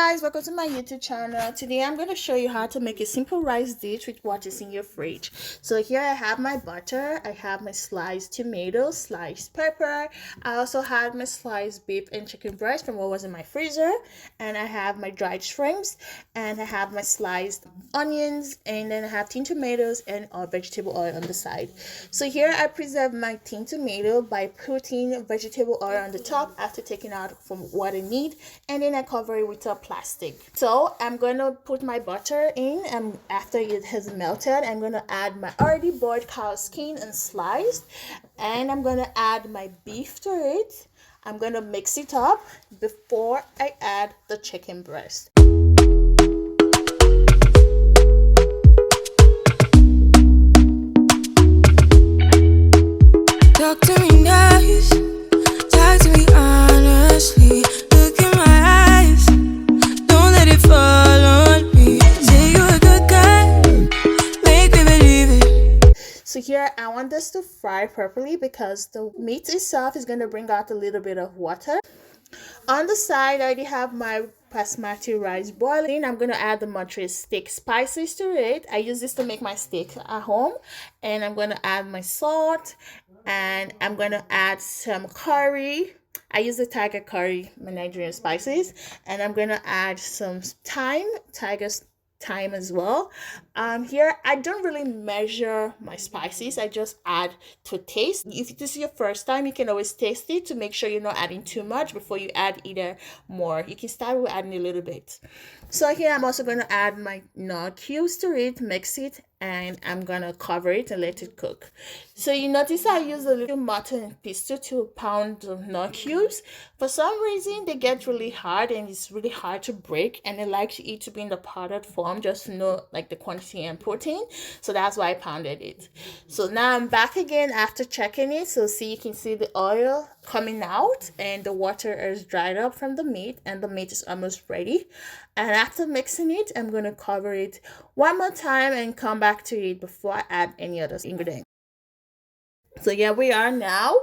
guys, welcome to my YouTube channel. Today I'm going to show you how to make a simple rice dish with what is in your fridge. So here I have my butter, I have my sliced tomato, sliced pepper, I also have my sliced beef and chicken breast from what was in my freezer, and I have my dried shrimps, and I have my sliced onions, and then I have tin tomatoes and vegetable oil on the side. So here I preserve my tin tomato by putting vegetable oil on the top after taking out from what I need, and then I cover it with a plastic. So I'm going to put my butter in, and after it has melted, I'm going to add my already boiled cow skin and sliced, and I'm going to add my beef to it. I'm going to mix it up before I add the chicken breast. Talk to me nice, talk to me honestly. Look in my eyes, don't let it fall on me. Say you're a good guy, make me believe it. So here I want this to fry properly because the meat itself is going to bring out a little bit of water. On the side I already have my basmati rice boiling. I'm going to add the Montreal steak spices to it. I use this to make my steak at home, and I'm going to add my salt, and I'm going to add some curry. I use the tiger curry, my Nigerian spices, and I'm going to add some tiger's thyme as well. Here I don't really measure my spices, I just add to taste. If this is your first time, you can always taste it to make sure you're not adding too much before you add either more. You can start with adding a little bit. So here I'm also going to add my nut cubes to it, mix it, and I'm gonna cover it and let it cook. So you notice I use a little mortar and pestle to pound the nut cubes. For some reason they get really hard and it's really hard to break, and I like it to be in the powdered form just to know like the quantity I'm putting. So that's why I pounded it. So now I'm back again after checking it. So see, you can see the oil coming out and the water is dried up from the meat, and the meat is almost ready. And after mixing it, I'm going to cover it one more time and come back to it before I add any other ingredient. So here we are now,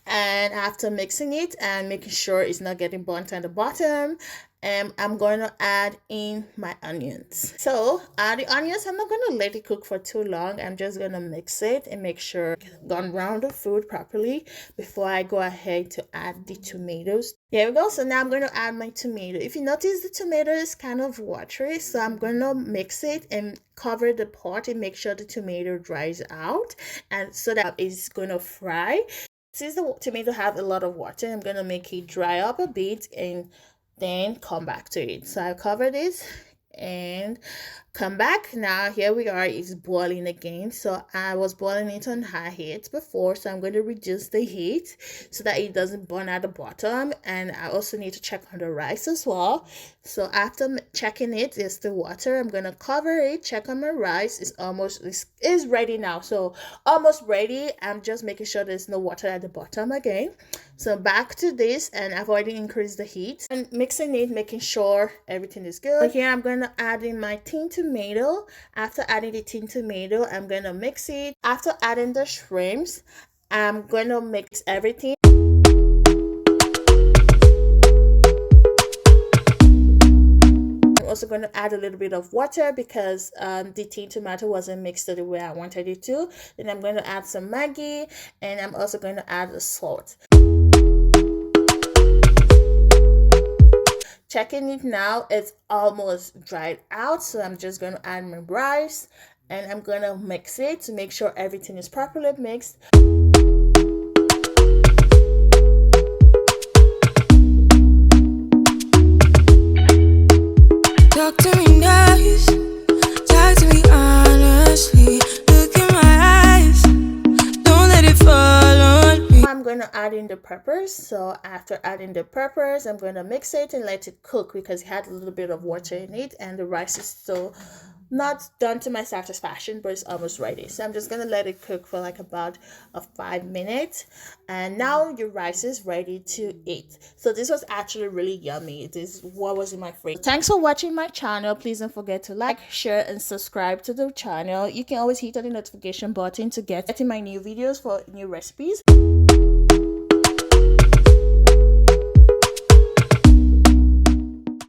and after mixing it and making sure it's not getting burnt at the bottom, I'm going to add in my onions. So the onions, I'm not going to let it cook for too long. I'm just going to mix it and make sure it's gone around the food properly before I go ahead to add the tomatoes. There we go. So now I'm going to add my tomato. If you notice, the tomato is kind of watery, so I'm going to mix it and cover the pot and make sure the tomato dries out, and so that it's going to fry. Since the tomato have a lot of water, I'm going to make it dry up a bit and then come back to it. So I cover this and come back. Now here we are, it's boiling again. So I was boiling it on high heat before, so I'm going to reduce the heat so that it doesn't burn at the bottom. And I also need to check on the rice as well. So after checking it, there's the water, I'm going to cover it, check on my rice. It's almost is ready now, so almost ready. I'm just making sure there's no water at the bottom again. So back to this, and I've already increased the heat and mixing it, making sure everything is good. So here I'm going to add in my tin tomato. After adding the tin tomato, I'm going to mix it. After adding the shrimps, I'm going to mix everything. I'm also going to add a little bit of water because the tin tomato wasn't mixed the way I wanted it to. Then I'm going to add some Maggi, and I'm also going to add the salt. Checking it now, it's almost dried out, so I'm just going to add my rice, and I'm going to mix it to make sure everything is properly mixed. Talk to me nice, talk to me honestly. Look in my eyes, don't let it fall on me. I'm going to add in the peppers. So after adding the peppers, I'm going to mix it and let it cook because it had a little bit of water in it, and the rice is still not done to my satisfaction, but it's almost ready. So I'm just going to let it cook for like about 5 minutes, and now your rice is ready to eat. So this was actually really yummy. This is what was in my fridge. Thanks for watching my channel. Please don't forget to like, share, and subscribe to the channel. You can always hit on the notification button to get my new videos for new recipes.